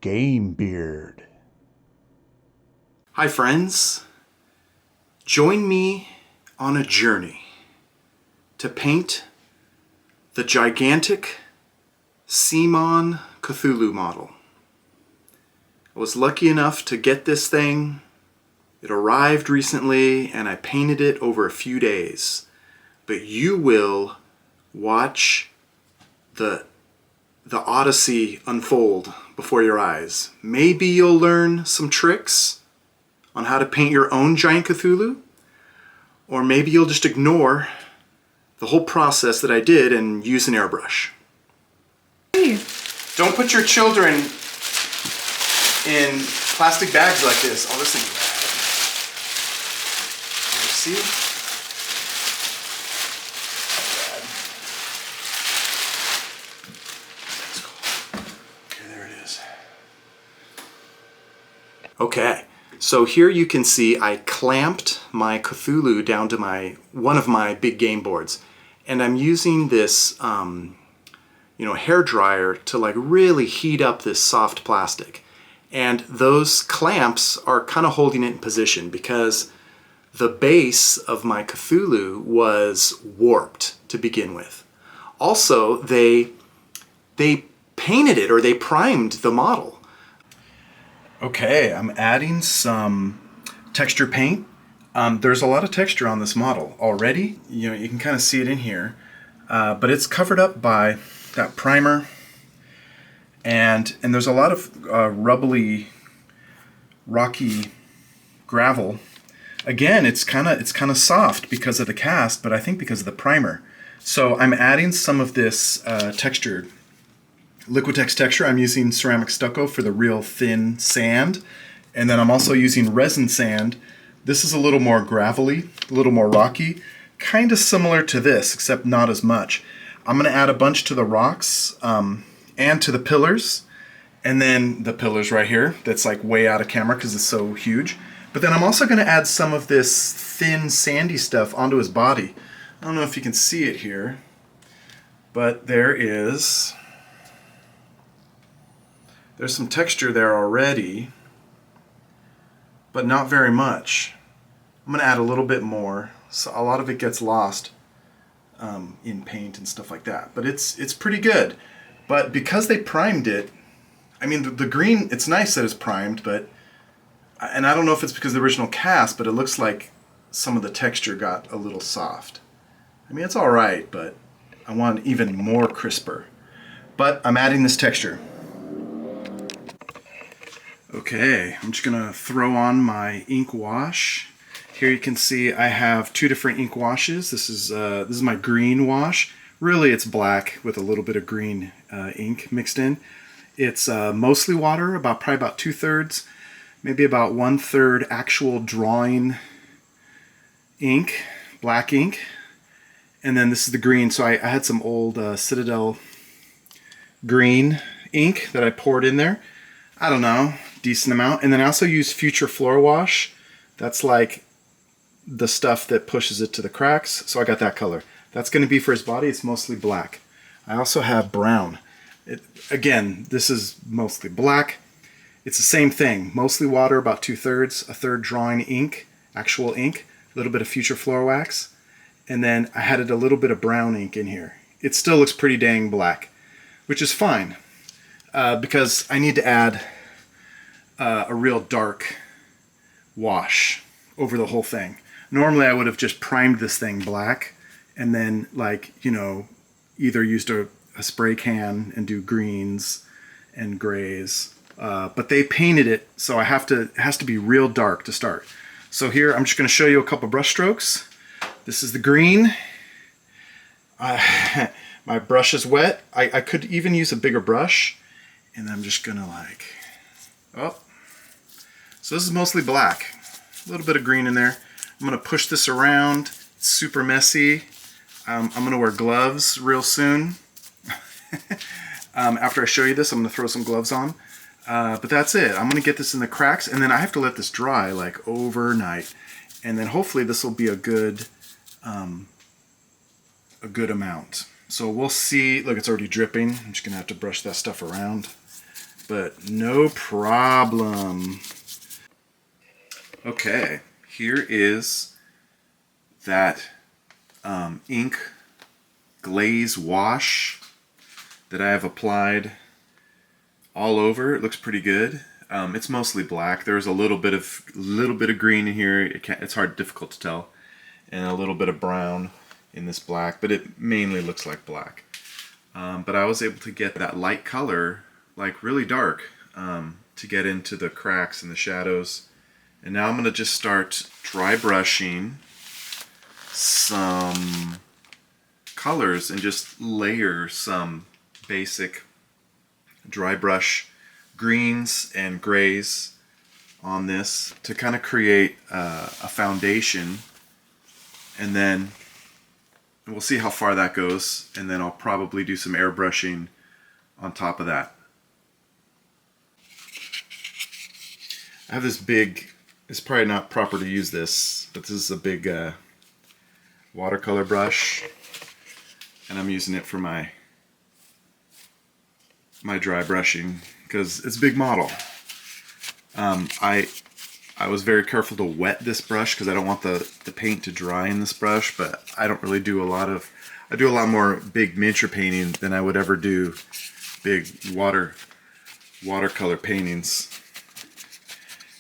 Game Beard. Hi friends, join me on a journey to paint the gigantic CMON Cthulhu model. I was lucky enough to get this thing. It arrived recently and I painted it over a few days. But you will watch the Odyssey unfold before your eyes. Maybe you'll learn some tricks on how to paint your own giant Cthulhu, or maybe you'll just ignore the whole process that I did and use an airbrush. Don't put your children in plastic bags like this. Oh, this thing's bad. Here, see? Okay, so here you can see I clamped my Cthulhu down to one of my big game boards, and I'm using this hair dryer to like really heat up this soft plastic. And those clamps are kind of holding it in position because the base of my Cthulhu was warped to begin with. Also, they painted it, or they primed the model. Okay, I'm adding some texture paint. There's a lot of texture on this model already. You can kind of see it in here, but it's covered up by that primer, and there's a lot of rubbly, rocky gravel. Again, it's kind of soft because of the cast, but I think because of the primer. So I'm adding some of this textured Liquitex texture. I'm using ceramic stucco for the real thin sand, and then I'm also using resin sand. This is a little more gravelly, a little more rocky, kind of similar to this, except not as much. I'm going to add a bunch to the rocks and to the pillars, and then the pillars right here that's like way out of camera because it's so huge. But then I'm also going to add some of this thin sandy stuff onto his body. I don't know if you can see it here, but there's some texture there already, but not very much. I'm going to add a little bit more, so a lot of it gets lost in paint and stuff like that. But it's pretty good. But because they primed it, I mean the green, it's nice that it's primed, but, and I don't know if it's because of the original cast, but it looks like some of the texture got a little soft. I mean, it's all right, but I want even more crisper. But I'm adding this texture. Okay, I'm just gonna throw on my ink wash. Here you can see I have two different ink washes. This is my green wash. Really, it's black with a little bit of green ink mixed in. It's mostly water, probably about 2/3, maybe about 1/3 actual drawing ink, black ink, and then this is the green. So I had some old Citadel green ink that I poured in there. I don't know, decent amount. And then I also use Future Floor Wash. That's like the stuff that pushes it to the cracks. So I got that color. That's going to be for his body. It's mostly black. I also have brown. Again, this is mostly black. It's the same thing. Mostly water, about 2/3, 1/3 drawing ink, actual ink, a little bit of Future Floor Wax. And then I added a little bit of brown ink in here. It still looks pretty dang black, which is fine. Because I need to add a real dark wash over the whole thing. Normally I would have just primed this thing black and then either used a spray can and do greens and grays. But they painted it, so it has to be real dark to start. So here I'm just going to show you a couple brush strokes. This is the green. My brush is wet. I could even use a bigger brush. And I'm just gonna so this is mostly black. A little bit of green in there. I'm gonna push this around. It's super messy. I'm gonna wear gloves real soon. After I show you this, I'm gonna throw some gloves on. But that's it. I'm gonna get this in the cracks, and then I have to let this dry like overnight. And then hopefully this will be a good amount. So we'll see. Look, it's already dripping. I'm just gonna have to brush that stuff around. but no problem. Okay, here is that ink glaze wash that I have applied all over. It looks pretty good. It's mostly black. There's a little bit of green in here. It's difficult to tell, and a little bit of brown in this black, but it mainly looks like black. But I was able to get that light color, like really dark, to get into the cracks and the shadows. And now I'm going to just start dry brushing some colors and just layer some basic dry brush greens and grays on this to kind of create a foundation, and then we'll see how far that goes, and then I'll probably do some airbrushing on top of that. I have this big, it's probably not proper to use this, but this is a big watercolor brush, and I'm using it for my dry brushing because it's a big model. I was very careful to wet this brush because I don't want the paint to dry in this brush, but I don't really do I do a lot more big miniature painting than I would ever do big watercolor paintings.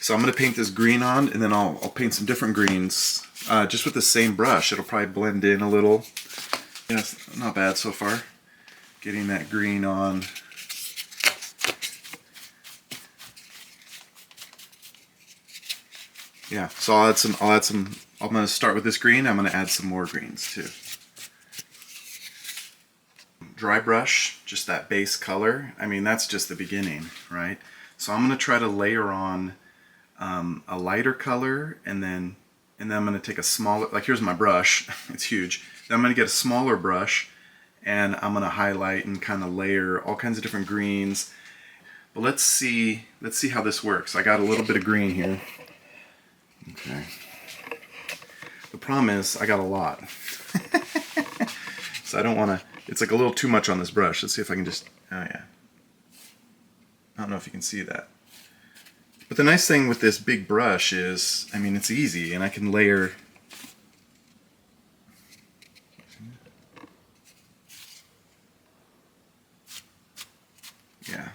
So I'm going to paint this green on, and then I'll paint some different greens just with the same brush. It'll probably blend in a little. Yeah, it's not bad so far. Getting that green on. Yeah, so I'll add some, I'm going to start with this green. I'm going to add some more greens too. Dry brush, just that base color. I mean, that's just the beginning, right? So I'm going to try to layer on a lighter color, and then I'm going to take a smaller, like here's my brush, it's huge. Then I'm going to get a smaller brush, and I'm going to highlight and kind of layer all kinds of different greens. But let's see how this works. I got a little bit of green here. Okay. The problem is I got a lot. So I don't want to, it's like a little too much on this brush. Let's see if I can just, oh yeah. I don't know if you can see that. But the nice thing with this big brush is, I mean, it's easy, and I can layer. Yeah,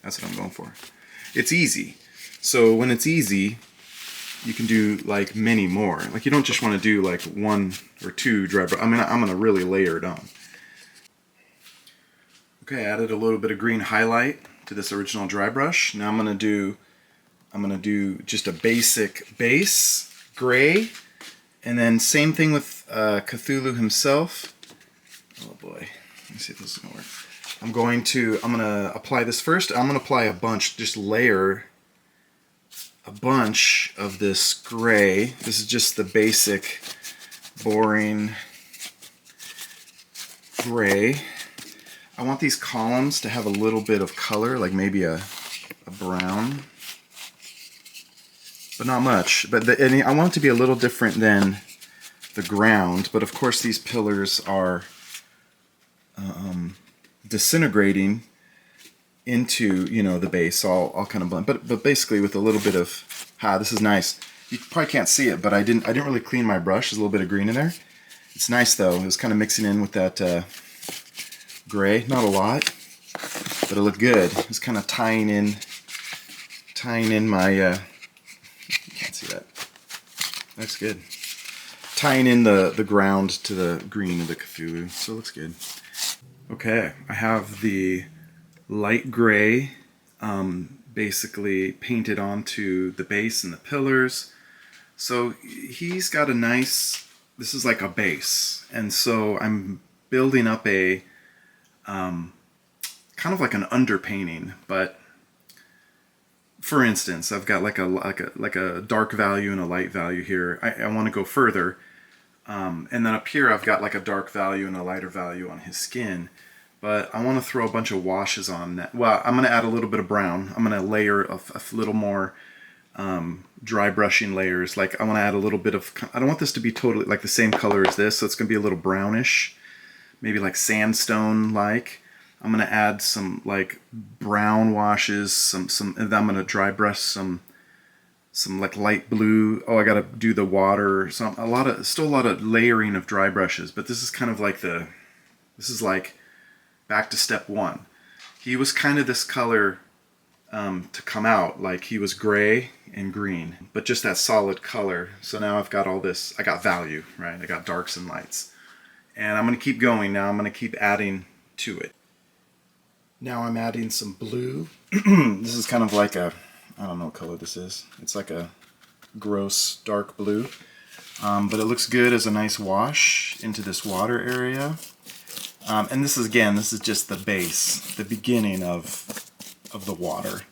that's what I'm going for. It's easy. So when it's easy, you can do like many more. Like you don't just want to do like one or two dry brush. I mean, I'm going to really layer it on. Okay, I added a little bit of green highlight to this original dry brush. Now I'm going to do just a basic base gray, and then same thing with Cthulhu himself. Oh boy, let me see if this is going to work. I'm going to apply this first. I'm going to apply a bunch, just layer a bunch of this gray. This is just the basic, boring gray. I want these columns to have a little bit of color, like maybe a brown, but not much. But I want it to be a little different than the ground. But of course, these pillars are disintegrating into, you know, the base. So I'll kind of blend, but basically with a little bit of, this is nice. You probably can't see it, but I didn't really clean my brush. There's a little bit of green in there. It's nice though. It was kind of mixing in with that gray. Not a lot, but it looked good. It's kind of tying in my. You can't see that. That's good. Tying in the ground to the green of the Cthulhu, so it looks good. Okay, I have the light gray basically painted onto the base and the pillars. So he's got a nice, this is like a base, and so I'm building up a kind of like an underpainting. But for instance, I've got like a dark value and a light value here. I want to go further, and then up here I've got like a dark value and a lighter value on his skin. But I want to throw a bunch of washes on that. Well, I'm going to add a little bit of brown. I'm going to layer a little more dry brushing layers. Like I want to add a little bit of, I don't want this to be totally like the same color as this, so it's going to be a little brownish, maybe like sandstone-like. I'm gonna add some like brown washes, and then I'm gonna dry brush some like light blue. Oh, I gotta do the water. Still a lot of layering of dry brushes, but this is kind of like this is like back to step one. He was kind of this color to come out, like he was gray and green, but just that solid color. So now I've got all this, I got value, right? I got darks and lights. And I'm gonna keep going now. I'm gonna keep adding to it. Now I'm adding some blue. This is kind of like a, I don't know what color this is. It's like a gross dark blue. But it looks good as a nice wash into this water area. And this is just the base, the beginning of the water.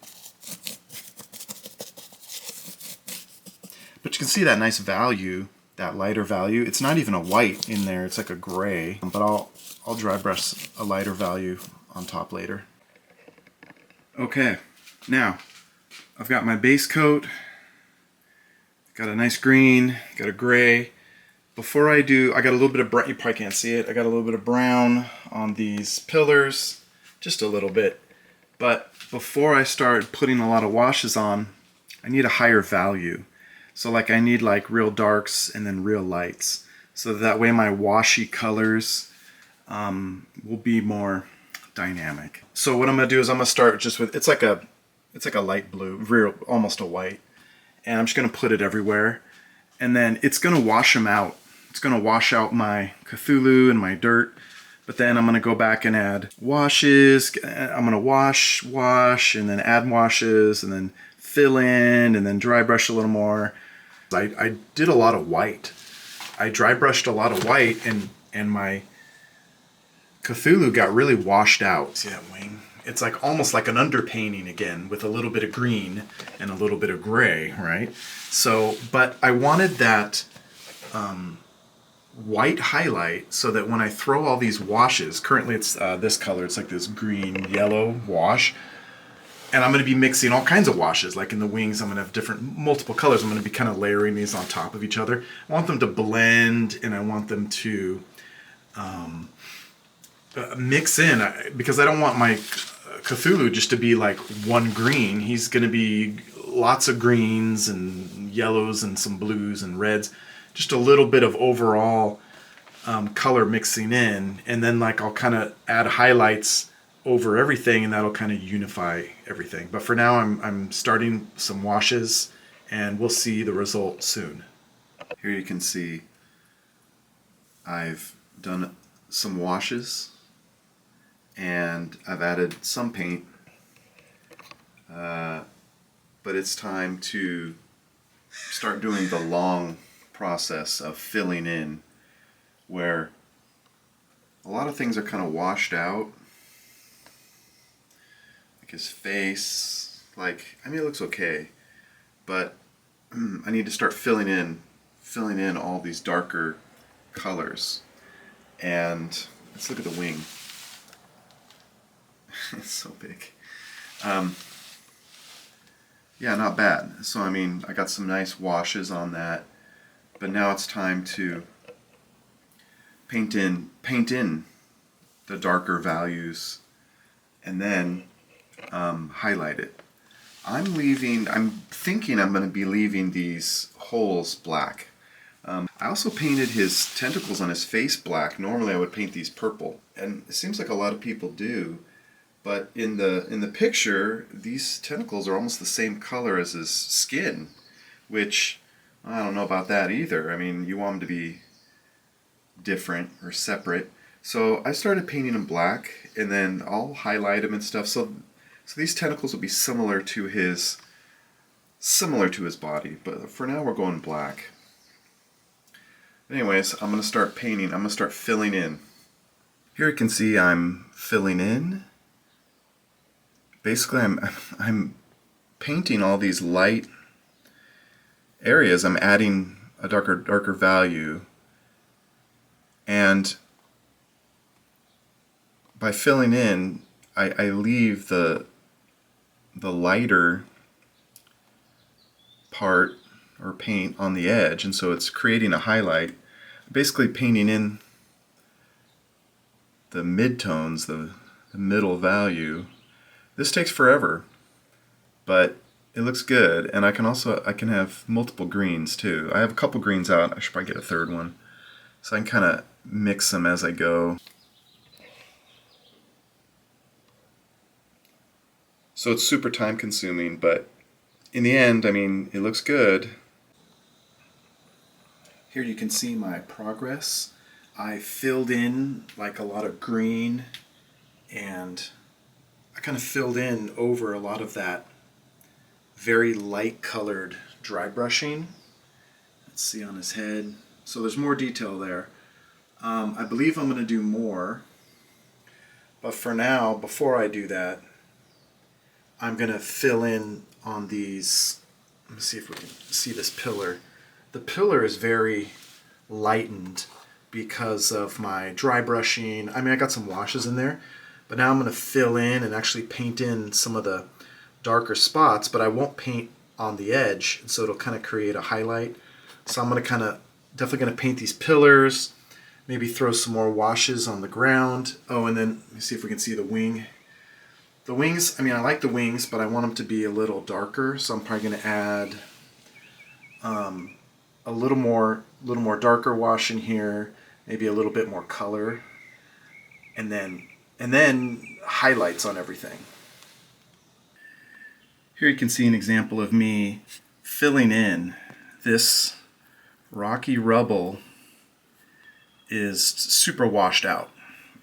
But you can see that nice value, that lighter value. It's not even a white in there, it's like a gray. But I'll dry brush a lighter value on top later. Okay, now I've got my base coat, got a nice green, got a gray. Before I do, I got a little bit of brown, you probably can't see it, I got a little bit of brown on these pillars, just a little bit. But before I start putting a lot of washes on, I need a higher value. So like I need like real darks and then real lights. So that way my washy colors will be more dynamic. So what I'm gonna do is I'm gonna start just with, it's like a light blue, almost a white. And I'm just gonna put it everywhere. And then it's gonna wash them out. It's gonna wash out my Cthulhu and my dirt. But then I'm gonna go back and add washes. I'm gonna wash, and then add washes, and then fill in, and then dry brush a little more. I did a lot of white. I dry brushed a lot of white, and my Cthulhu got really washed out. See that wing? It's like almost like an underpainting again, with a little bit of green and a little bit of gray, right? So, but I wanted that white highlight so that when I throw all these washes, currently it's this color, it's like this green yellow wash, and I'm going to be mixing all kinds of washes. Like in the wings, I'm going to have different multiple colors. I'm going to be kind of layering these on top of each other. I want them to blend, and I want them to mix in, because I don't want my Cthulhu just to be like one green. He's going to be lots of greens and yellows and some blues and reds. Just a little bit of overall color mixing in, and then like I'll kind of add highlights over everything, and that'll kind of unify everything. But for now I'm starting some washes, and we'll see the result soon. Here you can see I've done some washes and I've added some paint, but it's time to start doing the long process of filling in, where a lot of things are kind of washed out, like his face. Like, I mean, it looks okay, but I need to start filling in all these darker colors. And let's look at the wing. It's so big. Yeah, not bad. So I mean, I got some nice washes on that, but now it's time to paint in the darker values, and then highlight it. I'm thinking I'm going to be leaving these holes black. I also painted his tentacles on his face black. Normally I would paint these purple, and it seems like a lot of people do. But in the picture, these tentacles are almost the same color as his skin, which I don't know about that either. I mean, you want them to be different or separate. So I started painting them black, and then I'll highlight them and stuff. So these tentacles will be similar to his body. But for now, we're going black. Anyways, I'm going to start painting. I'm going to start filling in. Here you can see I'm filling in. Basically, I'm painting all these light areas. I'm adding a darker value, and by filling in, I leave the lighter part or paint on the edge, and so it's creating a highlight. Basically, painting in the midtones, the middle value. This takes forever, but it looks good, and I can have multiple greens too. I have a couple greens out. I should probably get a third one, so I can kind of mix them as I go. So it's super time consuming, but in the end, I mean, it looks good. Here you can see my progress. I filled in like a lot of green, and I kind of filled in over a lot of that very light colored dry brushing. Let's see on his head. So there's more detail there. I believe I'm going to do more, but for now, before I do that, I'm going to fill in on these. Let me see if we can see this pillar. The pillar is very lightened because of my dry brushing. I mean, I got some washes in there, but now I'm going to fill in and actually paint in some of the darker spots, but I won't paint on the edge, so it'll kind of create a highlight. So I'm going to definitely going to paint these pillars, maybe throw some more washes on the ground. Oh, and then let me see if we can see the wing. The wings, I mean, I like the wings, but I want them to be a little darker, so I'm probably going to add a little more darker wash in here, maybe a little bit more color, and then highlights on everything. Here you can see an example of me filling in. This rocky rubble is super washed out,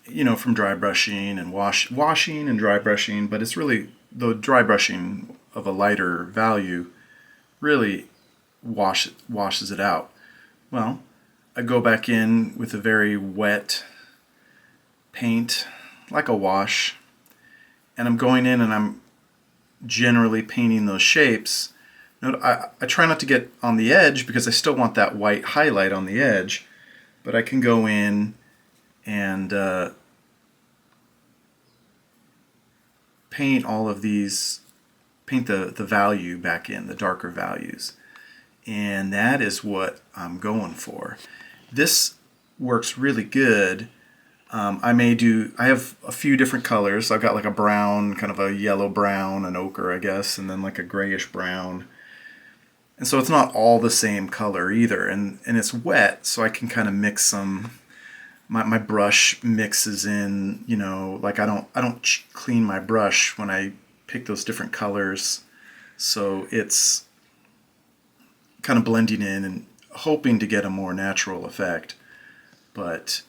you know, from dry brushing and washing and dry brushing, but it's really the dry brushing of a lighter value really washes it out. Well, I go back in with a very wet paint, like a wash, and I'm going in and I'm generally painting those shapes. Note, I try not to get on the edge because I still want that white highlight on the edge, but I can go in and paint all of these, paint the value back in, the darker values. And that is what I'm going for. This works really good. I have a few different colors. I've got like a brown, kind of a yellow brown, an ochre, I guess, and then like a grayish brown. And so it's not all the same color either. And it's wet, so I can kind of mix some. My brush mixes in, you know, like I don't clean my brush when I pick those different colors. So it's kind of blending in and hoping to get a more natural effect. But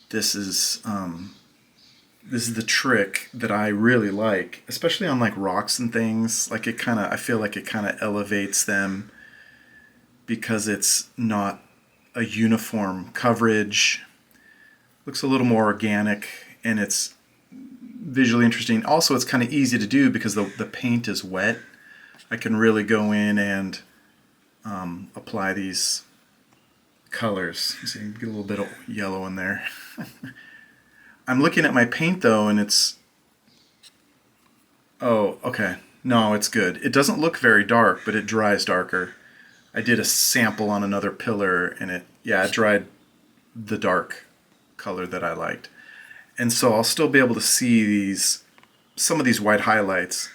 this is the trick that I really like, especially on like rocks and things. Like I feel like it kind of elevates them because it's not a uniform coverage. Looks a little more organic, and it's visually interesting. Also, it's kind of easy to do because the paint is wet. I can really go in and apply these colors. See, get a little bit of yellow in there. I'm looking at my paint though, and it's, oh, okay. No, it's good. It doesn't look very dark, but it dries darker. I did a sample on another pillar, and it dried the dark color that I liked. And so I'll still be able to see some of these white highlights.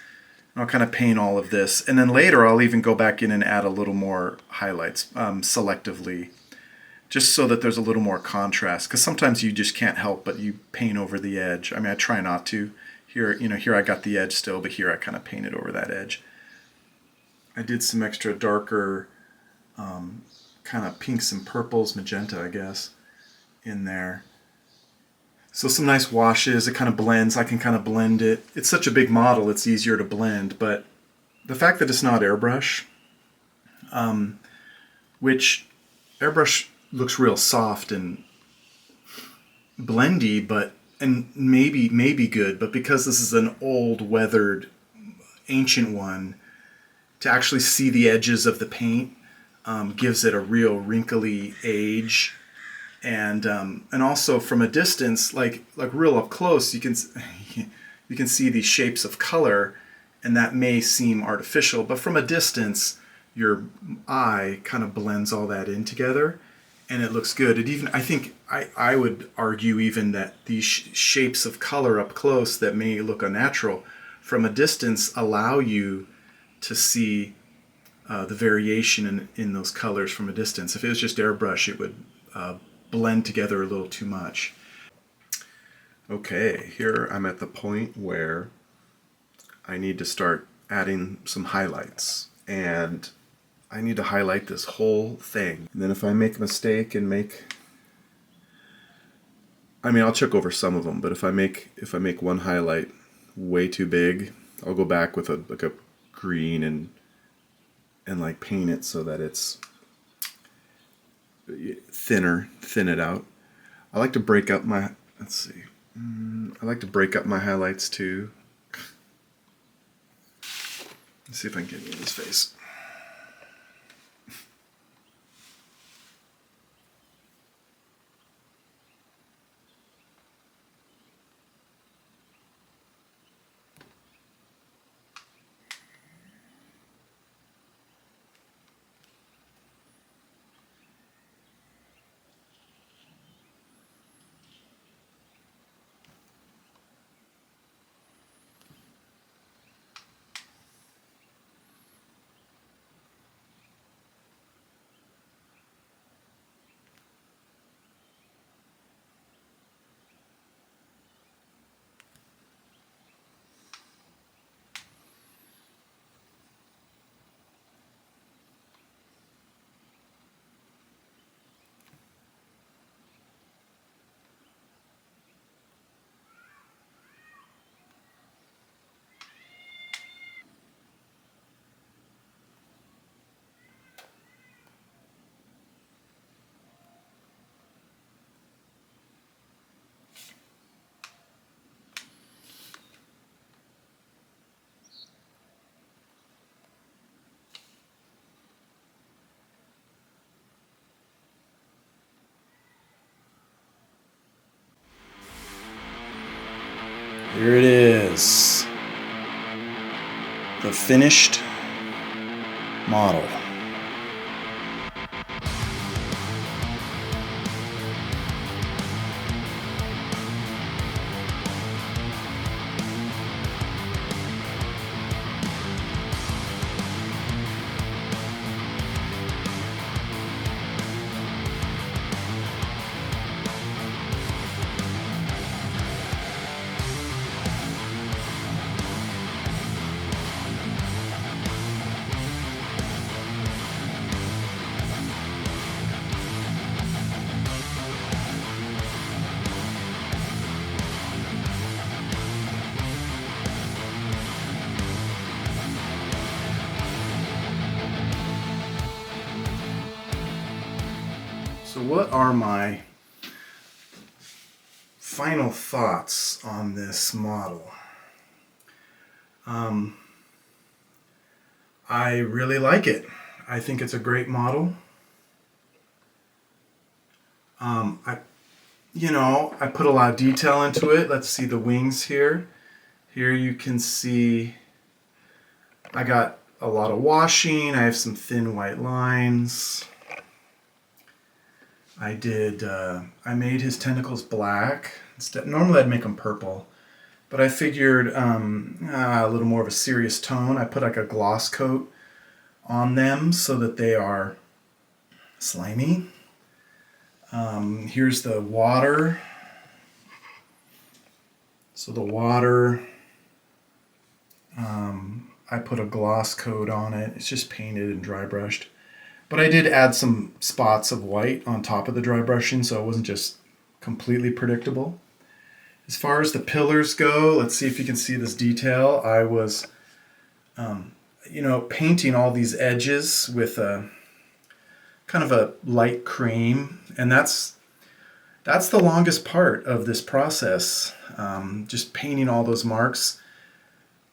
I'll kind of paint all of this, and then later I'll even go back in and add a little more highlights selectively, just so that there's a little more contrast, because sometimes you just can't help but you paint over the edge. I mean, I try not to. Here I got the edge still, but here I kind of painted over that edge. I did some extra darker kind of pinks and purples, magenta, I guess, in there. So some nice washes. It kind of blends. I can kind of blend it. It's such a big model, it's easier to blend, but the fact that it's not airbrush, which airbrush looks real soft and blendy, and maybe good, but because this is an old, weathered, ancient one, to actually see the edges of the paint gives it a real wrinkly age. And also from a distance, like real up close, you can see these shapes of color, and that may seem artificial, but from a distance, your eye kind of blends all that in together, and it looks good. It even, I think, I would argue even that these shapes of color up close that may look unnatural, from a distance allow you to see the variation in those colors from a distance. If it was just airbrush, it would blend together a little too much. Okay, here I'm at the point where I need to start adding some highlights, and I need to highlight this whole thing. And then if I make a mistake and I'll check over some of them, but if I make one highlight way too big, I'll go back with a green and like paint it so that it's thin it out. I like to break up my, I like to break up my highlights too. Let's see if I can get into his face. Here it is, the finished model. So what are my final thoughts on this model? I really like it. I think it's a great model. I put a lot of detail into it. Let's see the wings here. Here you can see I got a lot of washing. I have some thin white lines. I made his tentacles black. Normally I'd make them purple, but I figured a little more of a serious tone. I put like a gloss coat on them so that they are slimy. Here's the water. So the water, I put a gloss coat on it. It's just painted and dry brushed. But I did add some spots of white on top of the dry brushing, so it wasn't just completely predictable. As far as the pillars go, let's see if you can see this detail. I was, painting all these edges with a kind of a light cream, and that's the longest part of this process, just painting all those marks.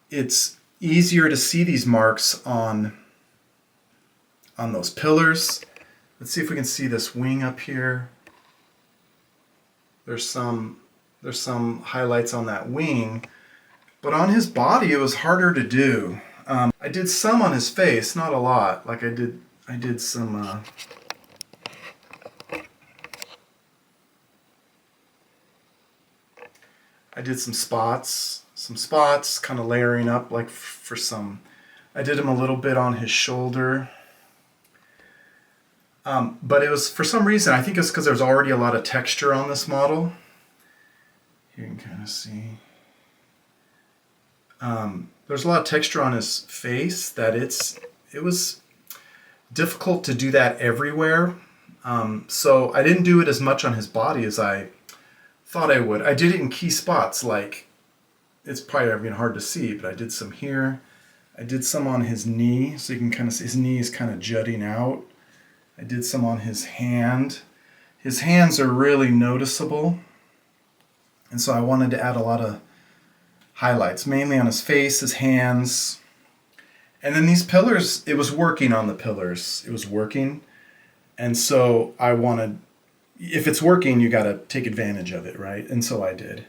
It's easier to see these marks on those pillars. Let's see if we can see this wing up here. There's some highlights on that wing, but on his body it was harder to do. I did some on his face, not a lot. Like I did some I did some spots, kind of layering up like for some. I did him a little bit on his shoulder. But it was, for some reason, I think it's because there's already a lot of texture on this model. You can kind of see. There's a lot of texture on his face that it was difficult to do that everywhere. So I didn't do it as much on his body as I thought I would. I did it in key spots, like, it's probably hard to see, but I did some here. I did some on his knee, so you can kind of see his knee is kind of jutting out. I did some on his hand. His hands are really noticeable. And so I wanted to add a lot of highlights, mainly on his face, his hands. And then these pillars, it was working on the pillars. It was working. And so I wanted, if it's working, you got to take advantage of it, right? And so I did.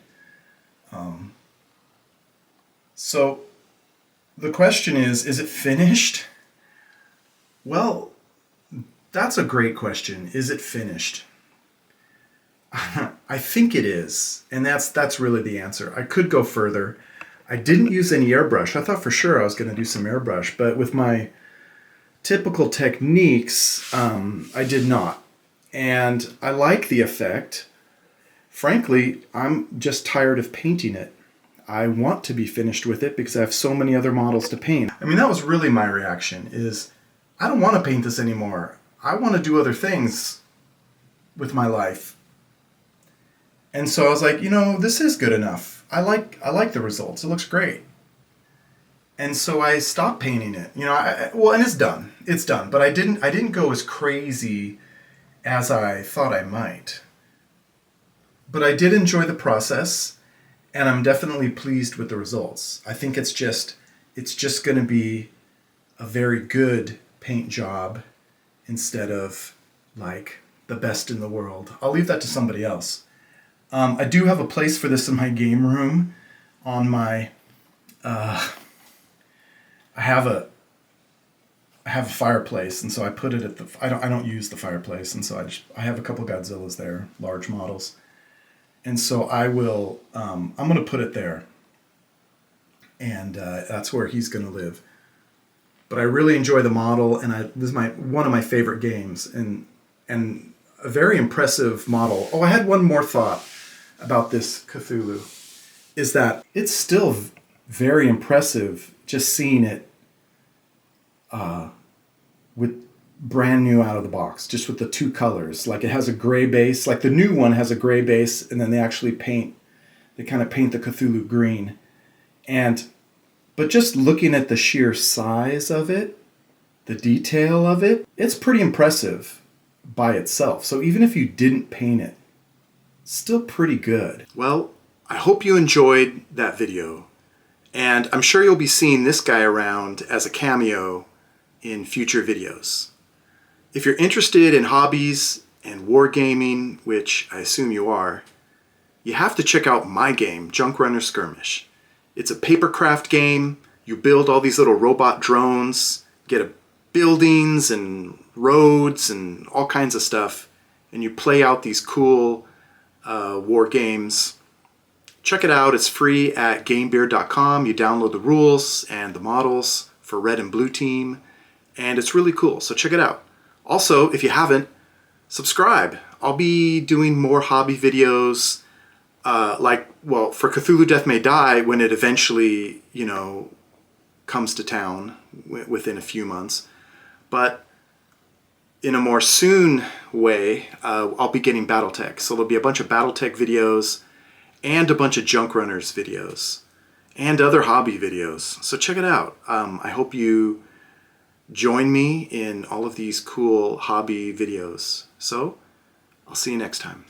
So the question is it finished? Well, that's a great question. Is it finished? I think it is, and that's really the answer. I could go further. I didn't use any airbrush. I thought for sure I was going to do some airbrush, but with my typical techniques, I did not. And I like the effect. Frankly, I'm just tired of painting it. I want to be finished with it because I have so many other models to paint. I mean, that was really my reaction, is I don't want to paint this anymore. I want to do other things with my life. And so I was like, this is good enough. I like the results. It looks great. And so I stopped painting it. And it's done. It's done. But I didn't go as crazy as I thought I might. But I did enjoy the process, and I'm definitely pleased with the results. I think it's just going to be a very good paint job instead of like the best in the world. I'll leave that to somebody else. I do have a place for this in my game room. On my, I have a fireplace, and so I put it at the. I don't use the fireplace, and so I have a couple Godzillas there, large models, and so I will. I'm going to put it there, and that's where he's going to live. But I really enjoy the model, and this is one of my favorite games, and a very impressive model. Oh, I had one more thought about this Cthulhu, is that it's still very impressive just seeing it with brand new out of the box, just with the two colors. Like, it has a gray base, like the new one has a gray base, and then they actually kind of paint the Cthulhu green. But just looking at the sheer size of it, the detail of it, it's pretty impressive by itself. So even if you didn't paint it, still pretty good. Well, I hope you enjoyed that video, and I'm sure you'll be seeing this guy around as a cameo in future videos. If you're interested in hobbies and wargaming, which I assume you are, you have to check out my game, Junk Runner Skirmish. It's a papercraft game. You build all these little robot drones, get buildings and roads and all kinds of stuff, and you play out these cool war games. Check it out. It's free at gamebeard.com. You download the rules and the models for red and blue team, and it's really cool, so check it out. Also, if you haven't, subscribe. I'll be doing more hobby videos, for Cthulhu Death May Die, when it eventually, comes to town within a few months. But in a more soon way, I'll be getting Battletech. So there'll be a bunch of Battletech videos and a bunch of Junk Runners videos and other hobby videos. So check it out. I hope you join me in all of these cool hobby videos. So I'll see you next time.